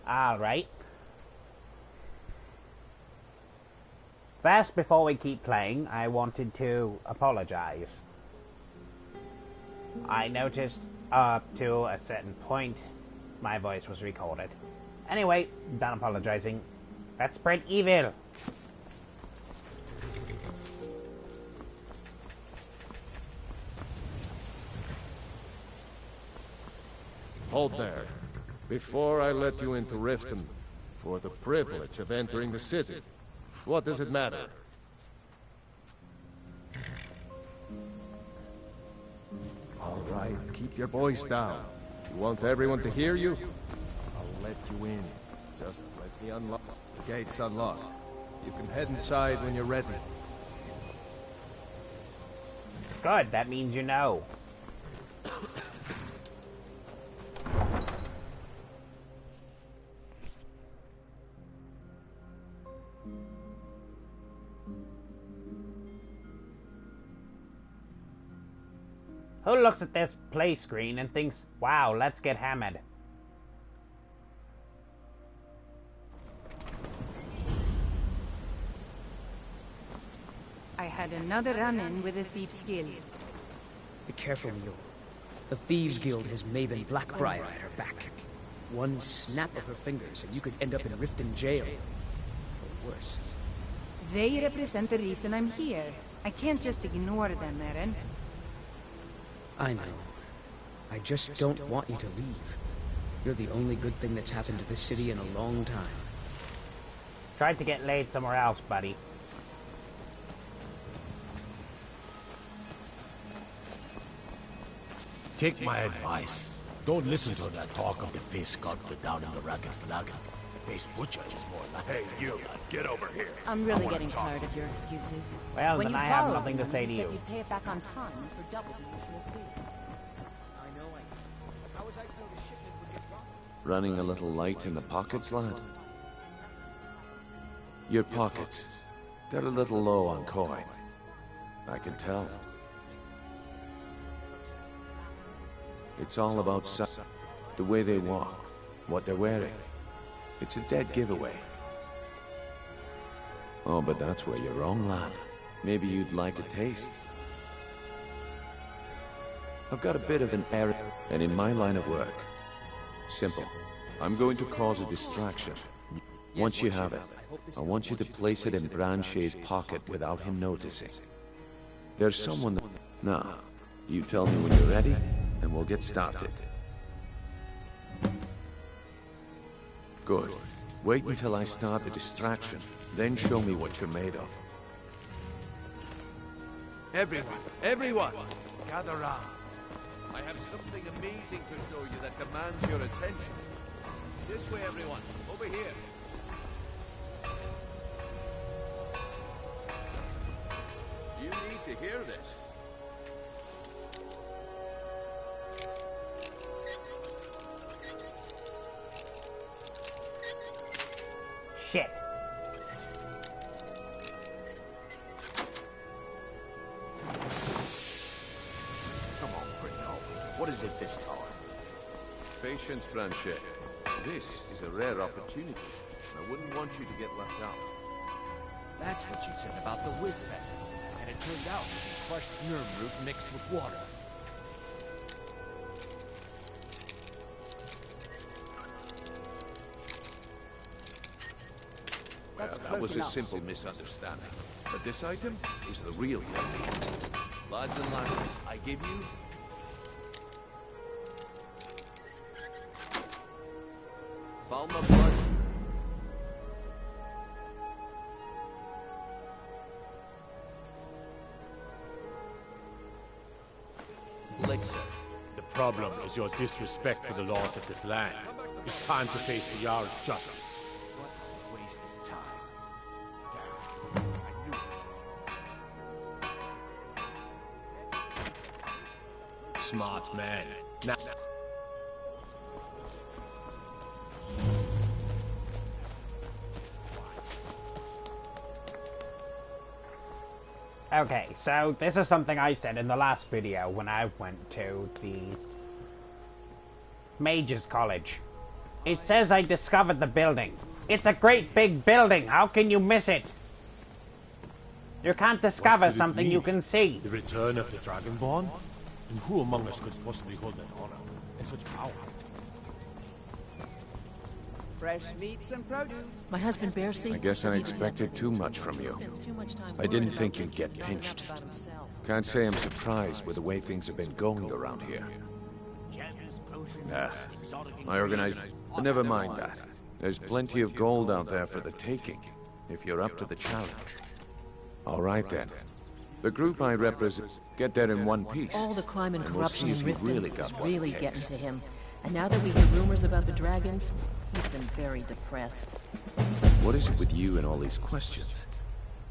Alright. First, before we keep playing, I wanted to apologize. I noticed up to a certain point, my voice was recorded. Anyway, done apologizing. Let's spread evil. Hold there. Before I let you into Riften, for the privilege of entering the city, what does it matter? All right, keep your voice down. You want everyone to hear you? I'll let you in. Just let me unlock. The gate's unlocked. You can head inside when you're ready. Good, that means you know. Who looks at this play screen and thinks, wow, let's get hammered? I had another run-in with the Thieves' Guild. Be careful, Mule. The Thieves' Guild has Maven Blackbriar at her back. One snap of her fingers and you could end up in Riften jail. Or worse. They represent the reason I'm here. I can't just ignore them, Eren. I know. I just don't want you to leave. You're the only good thing that's happened to this city in a long time. Tried to get laid somewhere else, buddy. Take my advice. Don't listen to that talk of the face sculptor down in the Racket Flagon. Face butcher is more like... Hey, you! Get over here! I'm really getting tired of your excuses. Well, when then you I have borrowed nothing to money, say to you said you. you'd pay it back on time for double the usual fee. I know. How was I to know the shipment would get robbed? Running a little light in the pockets, lad? Your pockets. They're a little low on coin. I can tell. It's all about the way they walk, what they're wearing. It's a dead giveaway. Oh, but that's where you're wrong, lad. Maybe you'd like a taste. I've got a bit of an errand, and in my line of work, simple. I'm going to cause a distraction. Once you have it, I want you to place it in Branche's pocket without him noticing. There's someone that... Now, you tell me when you're ready, and we'll get started. Good. Wait until I start the distraction, then show me what you're made of. Everyone! Gather round. I have something amazing to show you that commands your attention. This way, everyone. Over here. You need to hear this. Shit. Come on, Bruno. What is it this time? Patience, Branche. This is a rare opportunity. I wouldn't want you to get left out. That's what you said about the whiz peasants. And it turned out to be crushed nerve root mixed with water. Well, that was a simple misunderstanding. But this item is the real thing. Lads and lasses, I give you... Falma blood. Elixir. The problem is your disrespect for the laws of this land. It's time to face the Jarl's justice. What a waste of time. Smart man. Now... Okay, so this is something I said in the last video when I went to the Mages College. It says I discovered the building. It's a great big building. How can you miss it? You can't discover something you can see. The return of the Dragonborn? And who among us could possibly hold that honor and such power? Fresh meats and produce. My husband Bearsy. I guess I expected too much from you. I didn't think you'd get pinched. Can't say I'm surprised with the way things have been going around here. Nah, my organized... But never mind that. There's plenty of gold out there for the taking, if you're up to the challenge. All right then. The group I represent, get there in one piece. All the crime and we'll corruption see in if you Riften really got is what it really takes. getting to him. And now that we hear rumors about the dragons, he's been very depressed. What is it with you and all these questions?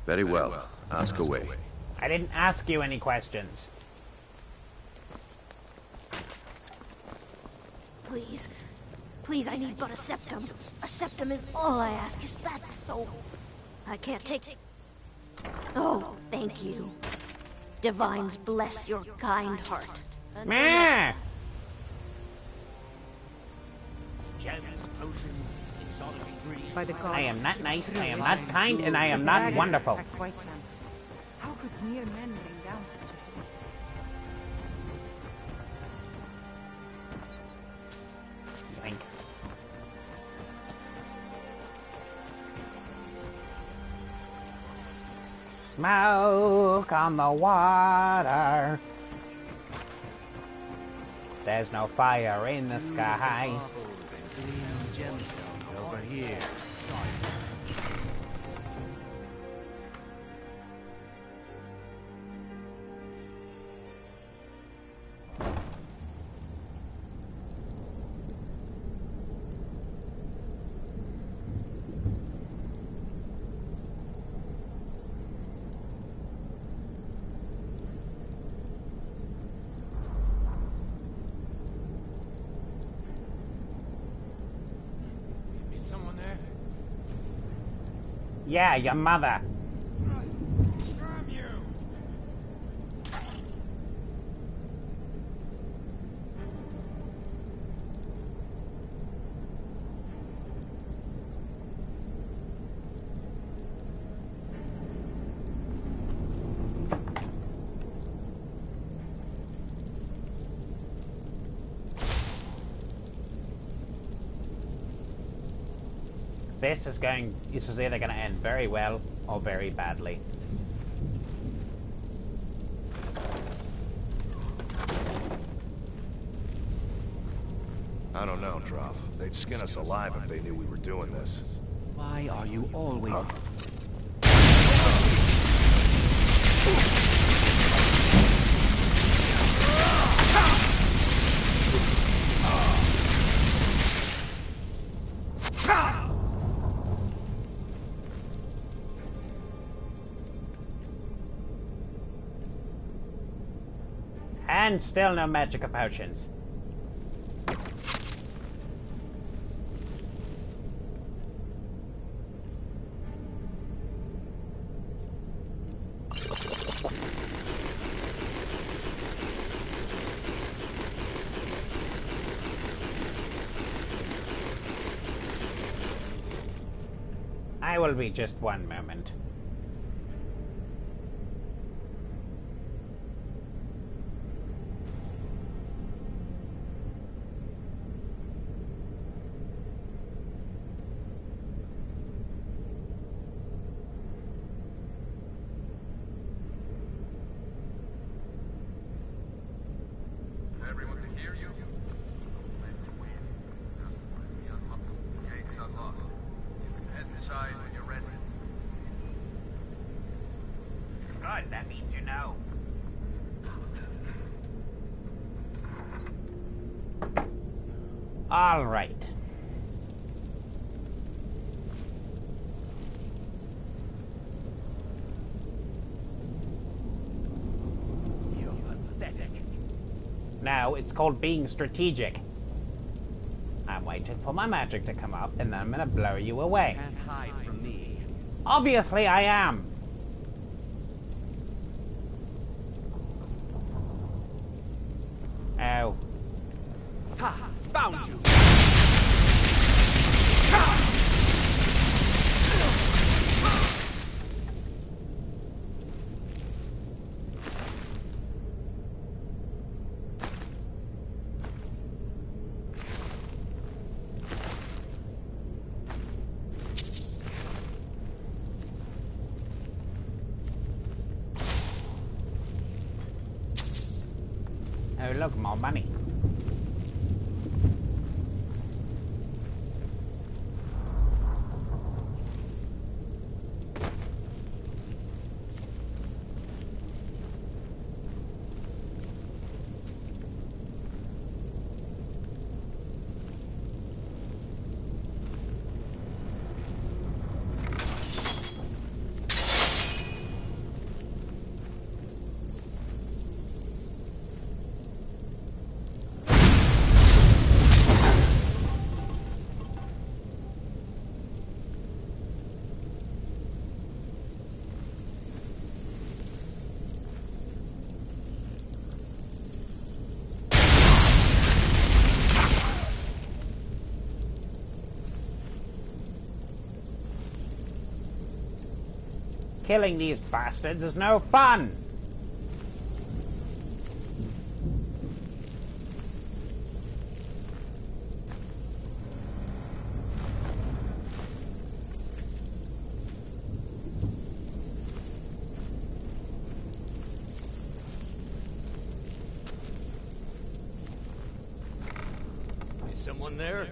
Very well. Ask away. I didn't ask you any questions. Please. Please, I need but a septum. A septum is all I ask. Is that so? I can't take... Oh, thank you. Divines bless your kind heart. Meh! By the gods, I am not it's nice, true, I am isn't not it? kind, and I am The not dragons wonderful. attacked Whiteman. How could mere men bring down such a beast? Yoink. Smoke on the water. There's no fire in the sky. Gemstones over here. Yeah, your mother. This is either going to end very well or very badly. I don't know, Droff. They'd skin us alive if they knew we were doing this. Why are you always... And still no magical potions. I will be just one moment. Everyone to hear you? Let you in. Just let me unlock the gates unlocked. You can head inside when you're ready. Good, that means you know. All right. Now, it's called being strategic. I'm waiting for my magic to come up, and then I'm gonna blow you away. Can't hide from me. Obviously, I am. Oh. Ha! Found you! look, more money. Killing these bastards is no fun! Is someone there?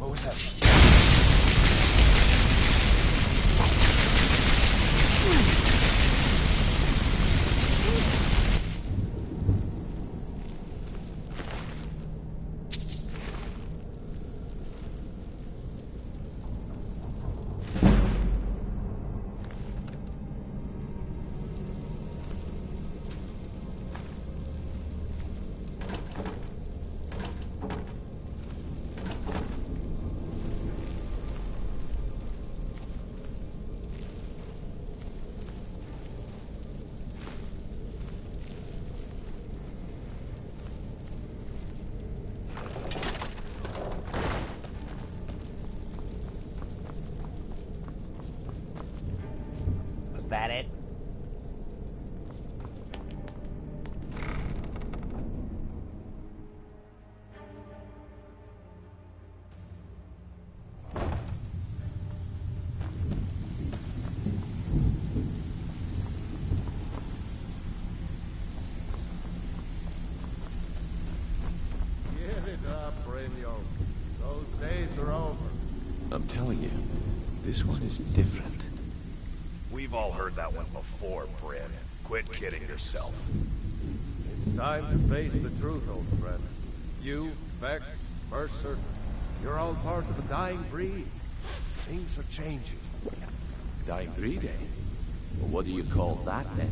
What was that? Was that it? Give it up, Brynjo. Those days are over. I'm telling you, this one is different. We've all heard that one before, Bryn. Quit kidding yourself. It's time to face the truth, old friend. You, Vex, Mercer, you're all part of a dying breed. Things are changing. Dying breed, eh? Well, what do you call that, then?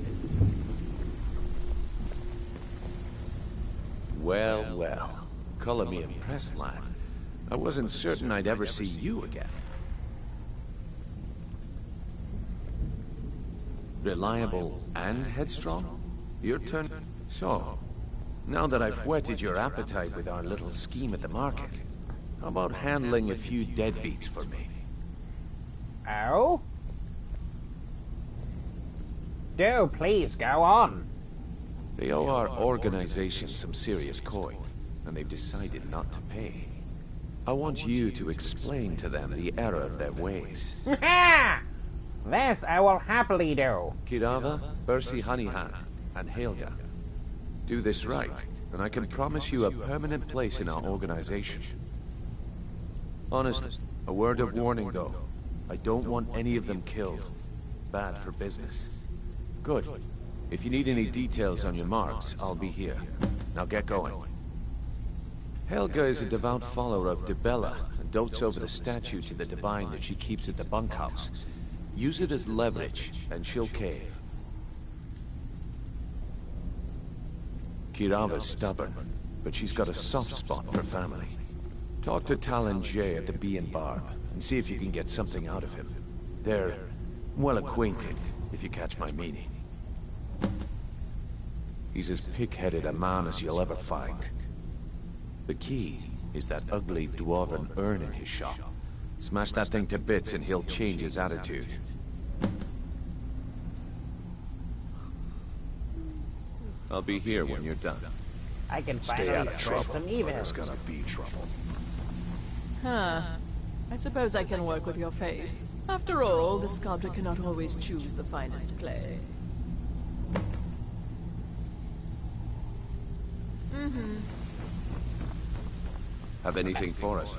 Well, well. Color me impressed, lad. I wasn't certain I'd ever see you again. Reliable and headstrong? Your turn. So, now that I've whetted your appetite with our little scheme at the market, how about handling a few deadbeats for me? Oh? Do please go on. They owe our organization some serious coin, and they've decided not to pay. I want you to explain to them the error of their ways. This I will happily do. Kirava, Percy Honeyhand, and Helga. Do this right, and I can promise you a permanent place in our organization. Honestly, a word of warning though. I don't want any of them killed. Bad for business. Good. If you need any details on your marks, I'll be here. Now get going. Helga is a devout follower of Dibella and dotes over the statue to the divine that she keeps at the bunkhouse. Use it as leverage, and she'll cave. Kirava's stubborn, but she's got a soft spot for family. Talk to Talon Jay at the Bee and Barb, and see if you can get something out of him. They're well acquainted, if you catch my meaning. He's as pig-headed a man as you'll ever find. The key is that ugly dwarven urn in his shop. Smash that thing to bits and he'll change his attitude. I'll be here when you're done. I can Stay finally out of spread trouble, some or evil. there's gonna be trouble. Huh. I suppose I can work with your face. After all, the sculptor cannot always choose the finest clay. Have anything for us?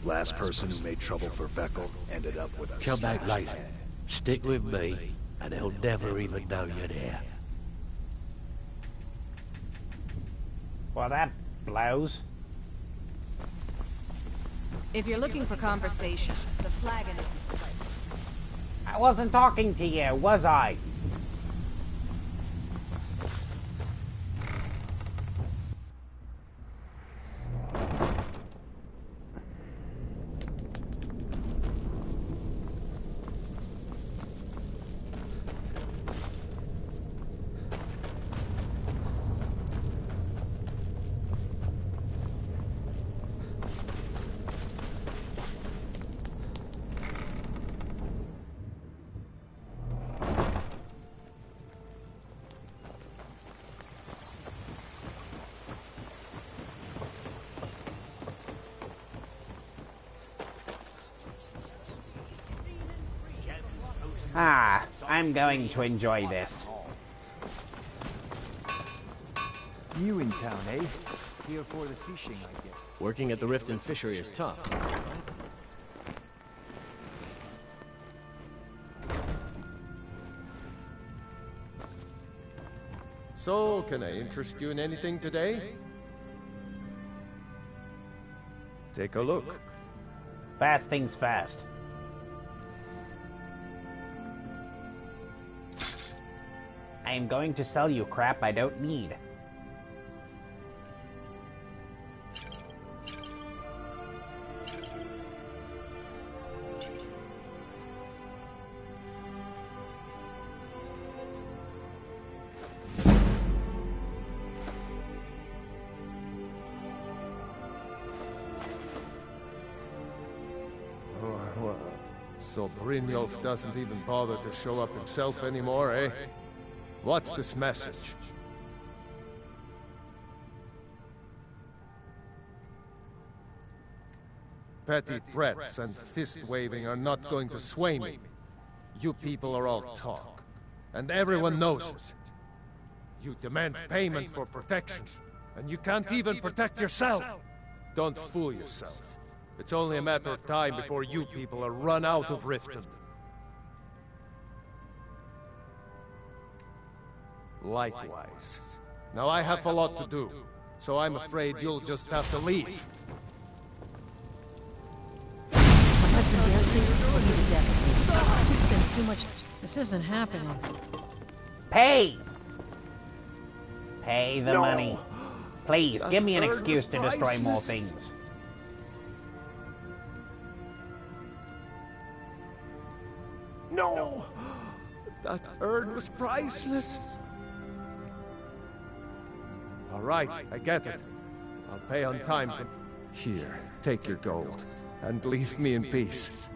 Last person who made trouble for Vekel ended up with us. Come back later. Stick with me, and he'll never even know you're there. Well, that blows. If you're looking for conversation, the flagon isn't the place. I wasn't talking to you, was I? Ah, I'm going to enjoy this. New in town, eh? Here for the fishing, I guess. Working at the Riften fishery is tough. So, can I interest you in anything today? Take a look. Fast things fast. I am going to sell you crap I don't need. So Brynjolf doesn't even bother to show up himself anymore, eh? What's this message? Petty threats and fist-waving are not going to sway me. You people are all talk, and everyone knows it. You demand payment for protection, and you can't even protect yourself. Don't fool yourself. It's only a matter of time before you people are run out of Riften. Likewise. Now I have a lot to do, so I'm afraid you'll just have to leave. My husband Darcy will be the death. He spends too much. This isn't happening. Pay! Pay the money. Please, give me an excuse to destroy more things. No! That urn was priceless! All right, I get it. I'll pay on time for... Here, take your gold, and leave me in peace.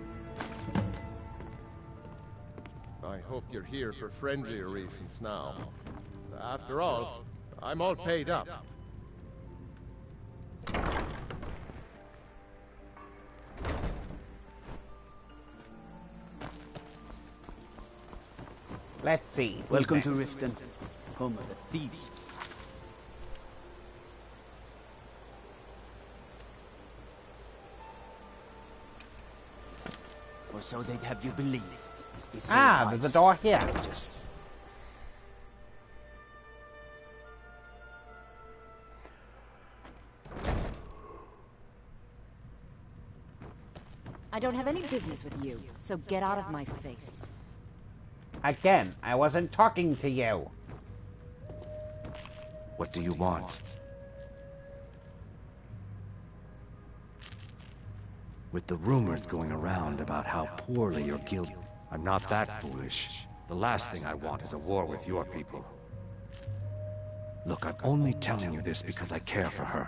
I hope you're here for friendlier reasons now. After all, I'm all paid up. Let's see. Welcome to Riften, home of the thieves. Or so they'd have you believe. Ah, there's a door here. I don't have any business with you, so get out of my face. Again, I wasn't talking to you. What do you want? With the rumors going around about how poorly your guild... I'm not that foolish. The last thing I want is a war with your people. Look, I'm only telling you this because I care for her.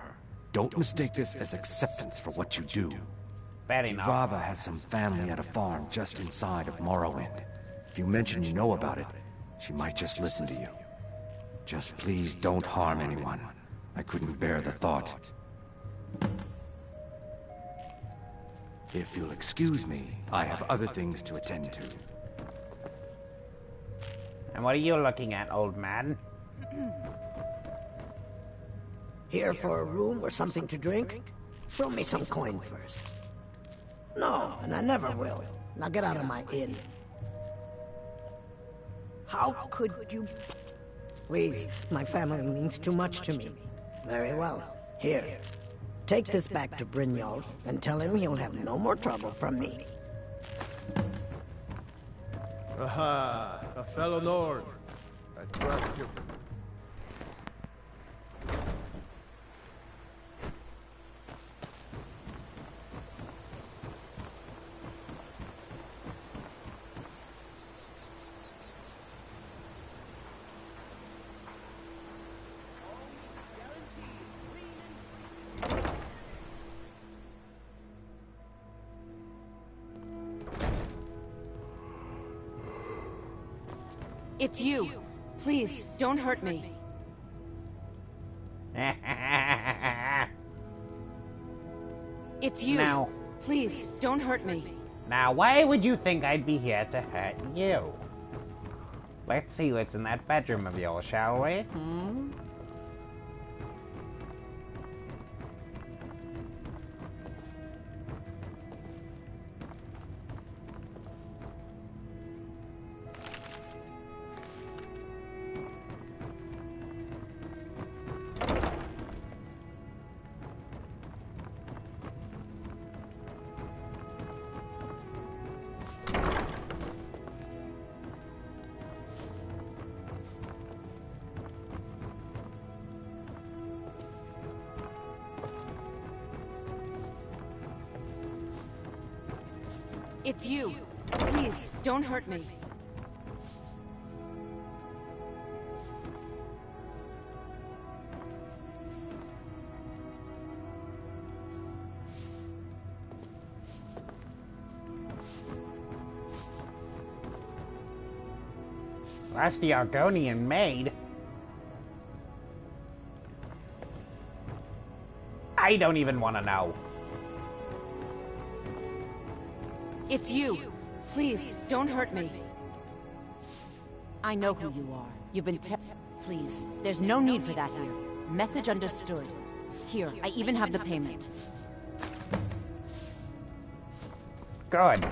Don't mistake this as acceptance for what you do. Fair enough. Kirava has some family at a farm just inside of Morrowind. If you mention you know about it, she might just listen to you. Just please don't harm anyone. I couldn't bear the thought. If you'll excuse me, I have other things to attend to. And what are you looking at, old man? Here for a room or something to drink? Show me some coin first. No, and I never will. Now get out of my inn. How could you... Please, my family means too much to me. Very well. Here. Take this back to Brynjolf and tell him he'll have no more trouble from me. Aha, a fellow Nord. I trust you. It's you. Please, don't hurt me. It's you. Now. Please, don't hurt me. Now, why would you think I'd be here to hurt you? Let's see what's in that bedroom of yours, shall we? Hmm? It's you. Please, don't hurt me. That's the Argonian maid. I don't even want to know. It's you. Please, don't hurt me. I know who you are. You've been Please, there's no need for that here. Message understood. Here, I even have the payment. Good.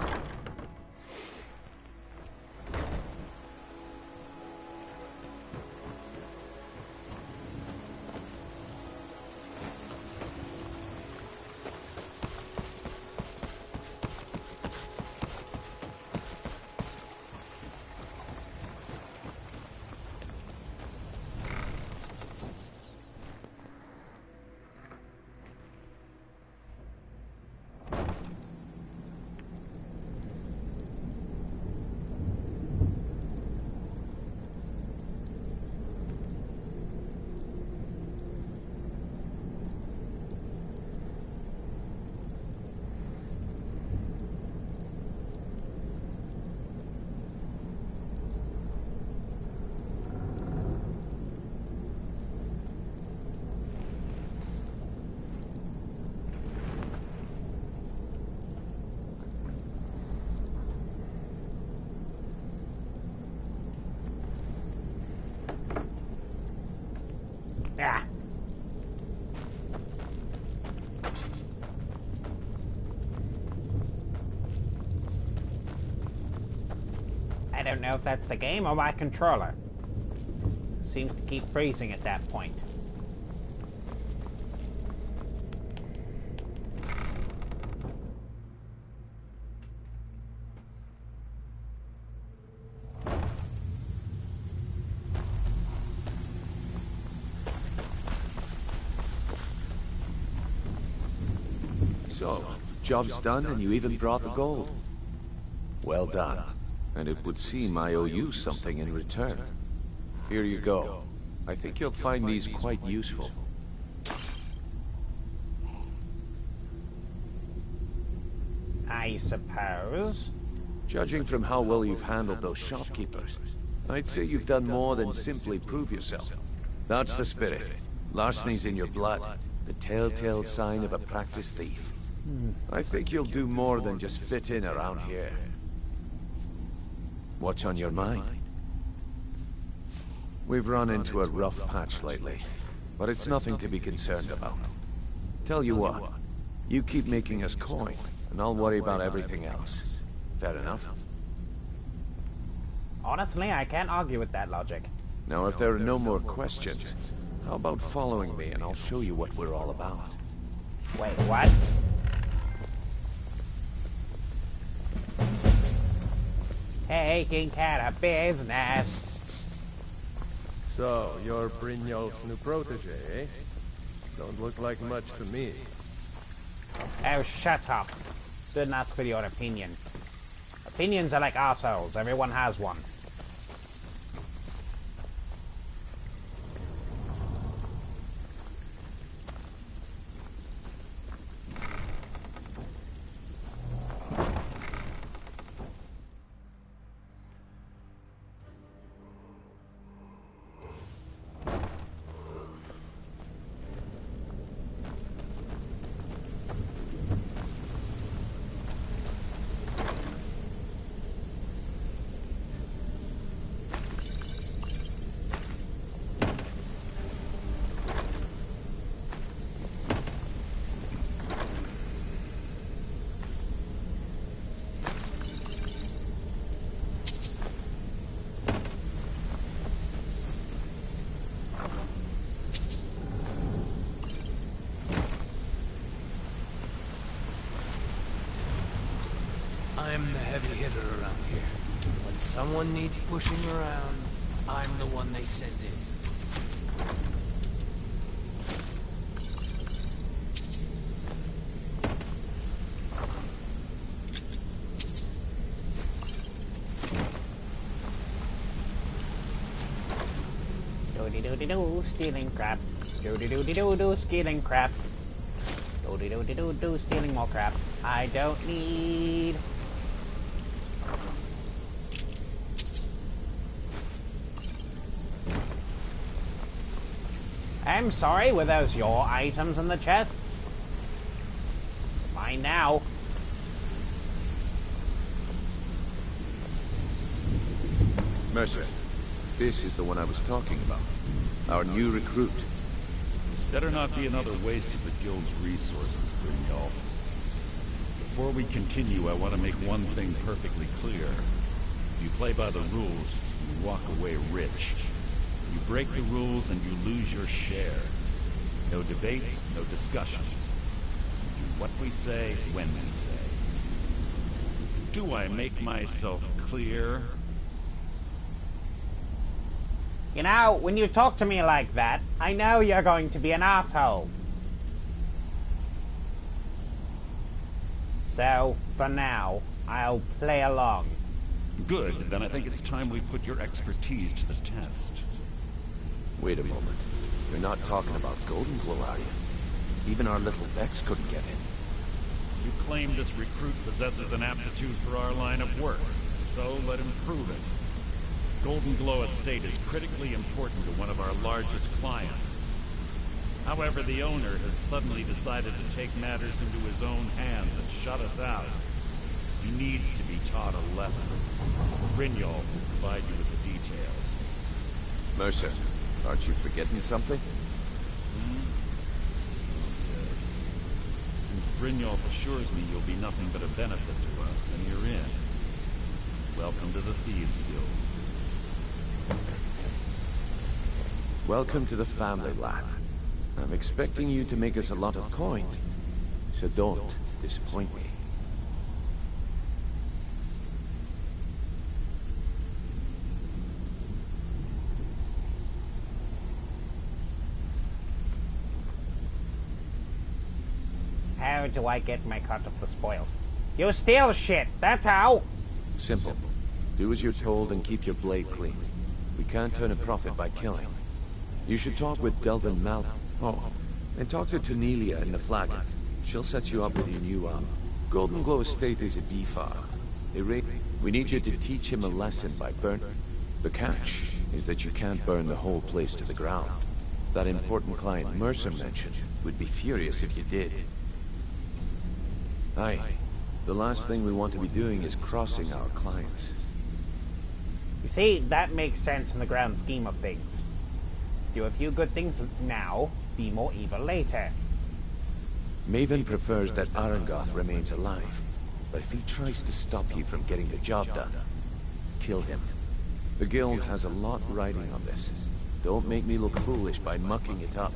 I don't know if that's the game or my controller. Seems to keep freezing at that point. So, job's done and you even brought the gold. Well done. And it would seem I owe you something in return. Here you go. I think you'll find these quite useful. I suppose. Judging from how well you've handled those shopkeepers, I'd say you've done more than simply prove yourself. That's the spirit. Larceny's in your blood. The telltale sign of a practiced thief. I think you'll do more than just fit in around here. What's on your mind? We've run into a rough patch lately, but it's nothing to be concerned about. Tell you what, you keep making us coin, and I'll worry about everything else. Fair enough? Honestly, I can't argue with that logic. Now, if there are no more questions, how about following me and I'll show you what we're all about? Wait, what? Taking care of business. So, you're Brynjolf's new protege, eh? Don't look like much to me. Oh, shut up. Didn't ask for your opinion. Opinions are like assholes. Everyone has one. I'm the heavy hitter around here. When someone needs pushing around, I'm the one they send in. Do-de-do-de-do, stealing crap. Do-de-do-de-do-do, stealing crap. Do-de-do-de-do-do, stealing more crap. I don't need... I'm sorry, were those your items in the chests? Mine now. Mercer, this is the one I was talking about. Our new recruit. This better not be another waste of the guild's resources, Brynjolf. Before we continue, I want to make one thing perfectly clear. If you play by the rules, you walk away rich. You break the rules and you lose your share. No debates, no discussions. Do what we say, when we say. Do I make myself clear? You know, when you talk to me like that, I know you're going to be an asshole. So, for now, I'll play along. Good, then I think it's time we put your expertise to the test. Wait a moment. You're not talking about Golden Glow, are you? Even our little Vex couldn't get in. You claim this recruit possesses an aptitude for our line of work, so let him prove it. Golden Glow Estate is critically important to one of our largest clients. However, the owner has suddenly decided to take matters into his own hands and shut us out. He needs to be taught a lesson. Brynjolf will provide you with the details. Mercer, aren't you forgetting something? Since Brynjolf assures me you'll be nothing but a benefit to us, then you're in. Welcome to the Thieves Guild. Welcome to the family, lad. I'm expecting you to make us a lot of coin, so don't disappoint me. How do I get my cut of the spoils? You steal shit, that's how! Simple. Do as you're told and keep your blade clean. We can't turn a profit by killing. You should talk with Delvin Mal. Oh, and talk to Tanelia in the Flagon. She'll set you up with your new arm. Golden Glow Estate is a DFAR. We need you to teach him a lesson by burn. The catch is that you can't burn the whole place to the ground. That important client Mercer mentioned would be furious if you did. Aye. The last thing we want to be doing is crossing our clients. You see, that makes sense in the grand scheme of things. Do a few good things now, be more evil later. Maven prefers that Arangoth remains alive, but if he tries to stop you from getting the job done, kill him. The guild has a lot riding on this. Don't make me look foolish by mucking it up.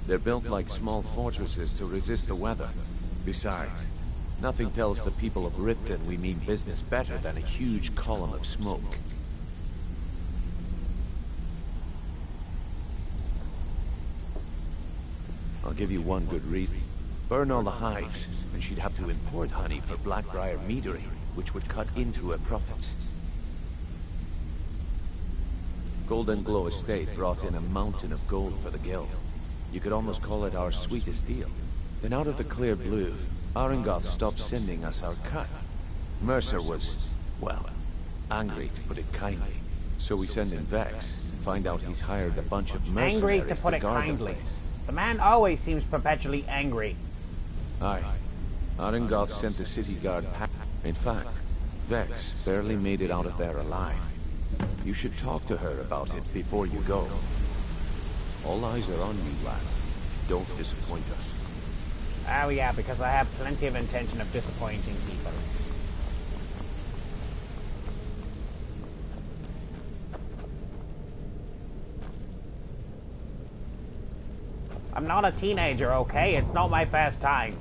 They're built like small fortresses to resist the weather. Besides, nothing tells the people of Riften we mean business better than a huge column of smoke. I'll give you one good reason. Burn all the hives, and she'd have to import honey for Blackbriar metering, which would cut into her profits. Golden Glow Estate brought in a mountain of gold for the guild. You could almost call it our sweetest deal. Then out of the clear blue, Arangoth stopped sending us our cut. Mercer was, well, angry to put it kindly. So we send in Vex and find out he's hired a bunch of mercenaries Angry to put it guard kindly. the place. The man always seems perpetually angry. Aye. Arangoth sent the city guard pack. In fact, Vex barely made it out of there alive. You should talk to her about it before you go. All eyes are on you, lad. Don't disappoint us. Oh yeah, because I have plenty of intention of disappointing people. I'm not a teenager, okay? It's not my first time.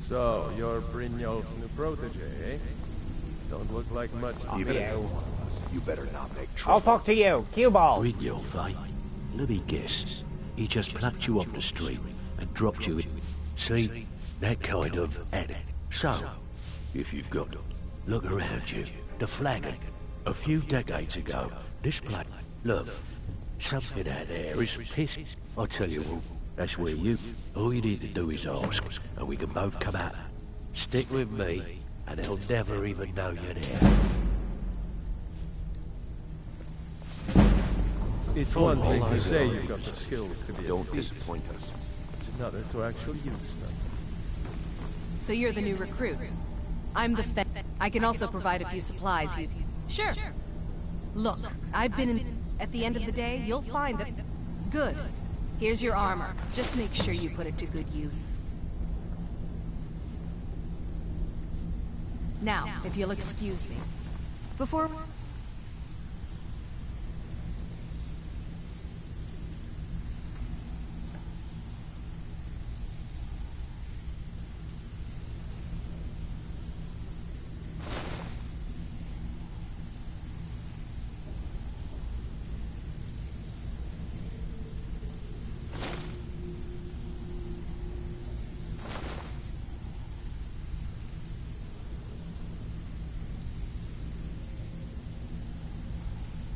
So, you're Brynjolf's new protege, eh? Don't look like much to Even me. you better not make trouble. I'll talk to you, cue ball. Brynjolf, eh? Let me guess. He just plucked you off the street and dropped you in. See? That kind of addict. So, if you've got to look around you, the Flagon. A few decades ago, this place. Look, something out there is pissed. I tell you what, that's where you. All you need to do is ask, and we can both come out. Stick with me, and they'll never even know you're there. It's one thing to say you've got the skills to be a Don't thief. disappoint us. It's another to actually use them. So you're the new recruit. I'm the I can also provide a few supplies. Sure. Look, I've been in... At the end of the day, you'll find that... Good. Here's your armor. Just make sure you put it to good use. Now, if you'll excuse me. Before...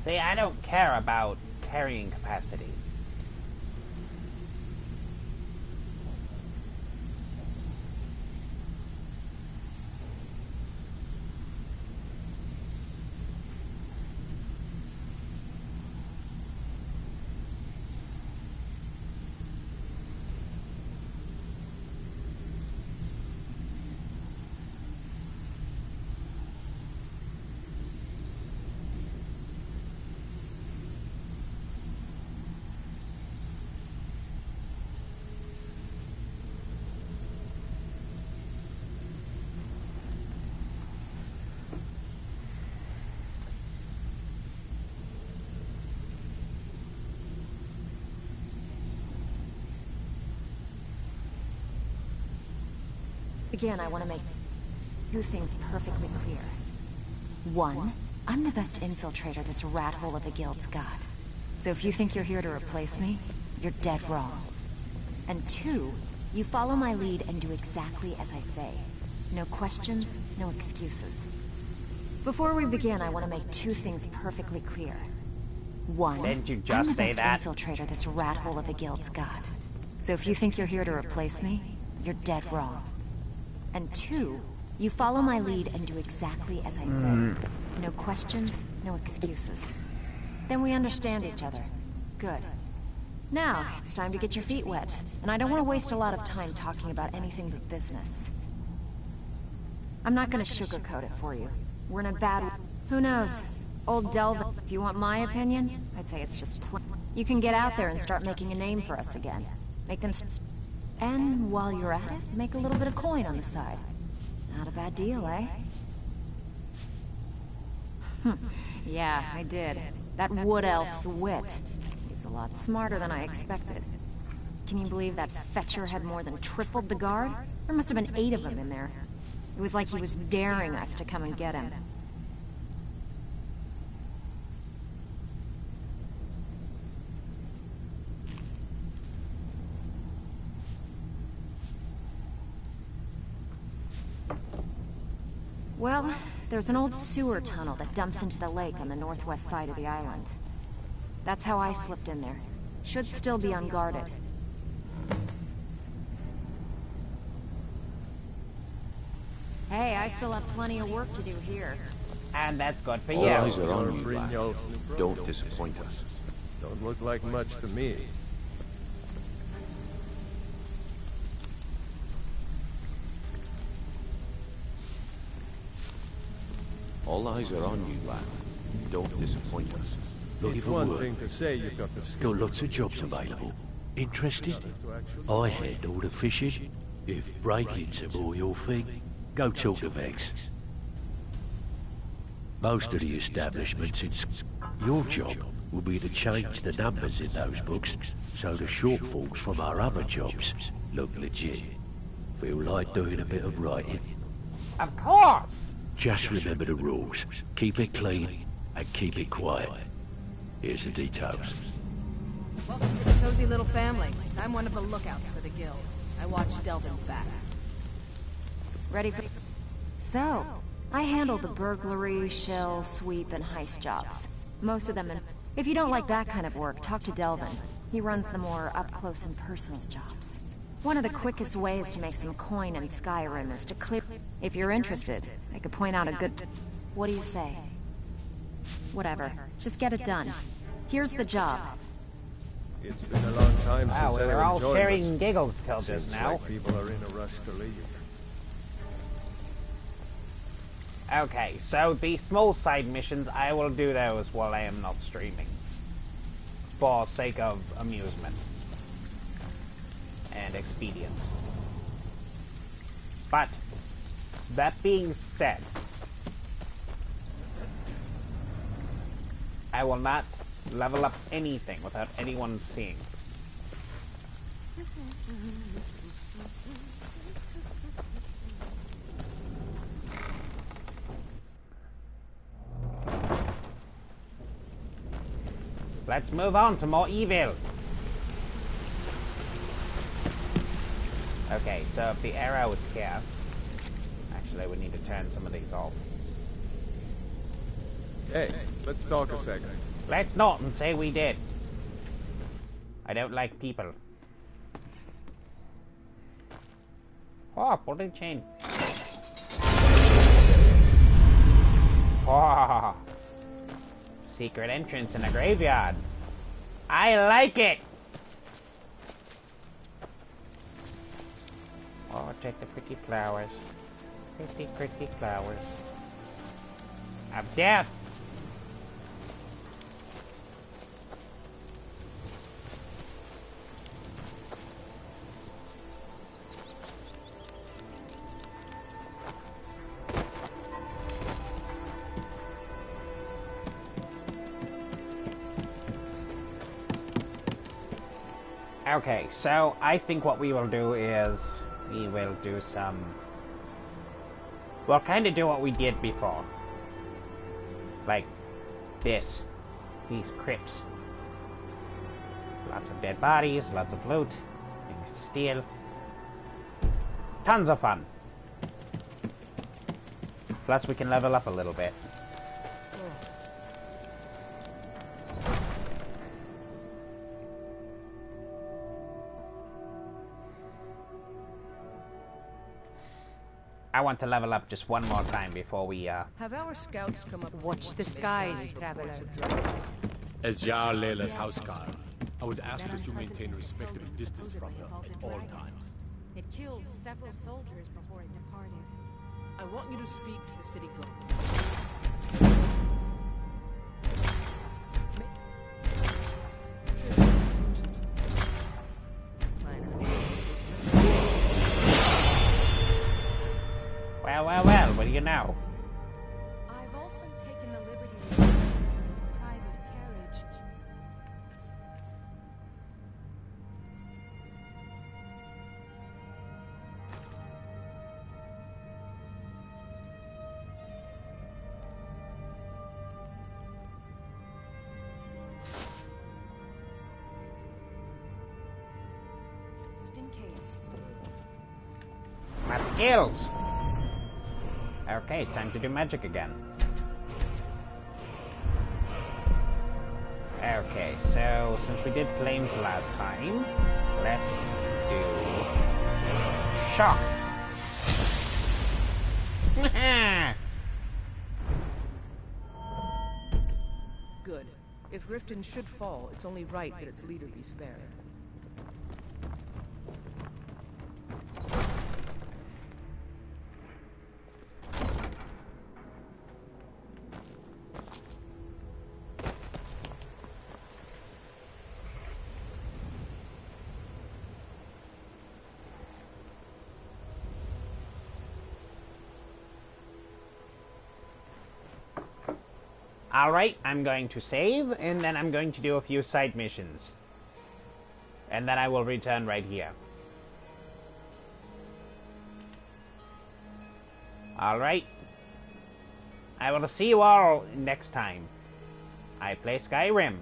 See, I don't care about carrying capacity. Again, I want to make two things perfectly clear. One, I'm the best infiltrator this rat hole of a guild's got. So if you think you're here to replace me, you're dead wrong. And two, you follow my lead and do exactly as I say. No questions, no excuses. Before we begin, I want to make two things perfectly clear. One, Didn't you I'm just the say best that? infiltrator this rat hole of a guild's got. So if you think you're here to replace me, you're dead wrong. And two, you follow my lead and do exactly as I say. No questions, no excuses. Then we understand each other. Good. Now, it's time to get your feet wet. And I don't want to waste a lot of time talking about anything but business. I'm not gonna sugarcoat it for you. We're in a bad... Who knows? Old Delvin, if you want my opinion, I'd say it's just you can get out there and start making a name for us again. Make them... And while you're at it, make a little bit of coin on the side. Not a bad deal, eh? Yeah, I did. That wood elf's wit. He's a lot smarter than I expected. Can you believe that fetcher had more than tripled the guard? There must have been 8 of them in there. It was like he was daring us to come and get him. Well, there's an old sewer tunnel that dumps into the lake on the northwest side of the island. That's how I slipped in there. Should still be unguarded. Hey, I still have plenty of work to do here. And that's good for All you. eyes are on you, lad. Don't disappoint us. Don't look like much to me. All eyes are on you, lad. Don't disappoint us. Looking It's for one work. thing to say you've got the skill. Got lots of jobs available. Interested? I handle the fishing. If break-ins are more your thing, go talk to Vex. Most of the establishments in your job will be to change the numbers in those books so the shortfalls from our other jobs look legit. Feel like doing a bit of writing? Of course! Just remember the rules. Keep it clean and keep it quiet. Here's the details. Welcome to the cozy little family. I'm one of the lookouts for the guild. I watch Delvin's back. Ready for... So, I handle the burglary, shell, sweep, and heist jobs. Most of them in... If you don't like that kind of work, talk to Delvin. He runs the more up-close and personal jobs. One of the quickest ways to make some coin in Skyrim is to clear... If you're interested, I could point out a good... What do you say? Whatever. Just get it done. Here's the job. It's been a long time Wow, since we were anyone all joined sharing us. giggles till just Seems now. like people are in a rush to leave. Okay, so the small side missions, I will do those while I am not streaming. For sake of amusement. And expedience. But, that being said, I will not level up anything without anyone seeing. Let's move on to more evil. Okay, so if the arrow is here, actually we need to turn some of these off. Hey, let's talk a second. Let's not and say we did. I don't like people. Oh, bullet chain. Oh, secret entrance in a graveyard. I like it. Oh, take the pretty flowers. Pretty, pretty flowers. Of death. Okay, so I think what we will do is we will do some We'll kind of do what we did before. Like this. These crypts. Lots of dead bodies, lots of loot, things to steal. Tons of fun. Plus we can level up a little bit. I want to level up just one more time before we Have our scouts come up? Watch the skies, traveler. As Jar Layla's houseguard, I would ask that you maintain a respectable distance from her at all times. It killed several soldiers before it departed. I want you to speak to the city guard. Well, what do you know? I've also taken the liberty of using my private carriage. Just in case. My skills! Okay, time to do magic again. Okay, so since we did flames last time, let's do shock. Good. If Riften should fall, it's only right that its leader be spared. Alright, I'm going to save, and then I'm going to do a few side missions. And then I will return right here. Alright. I will see you all next time. I play Skyrim.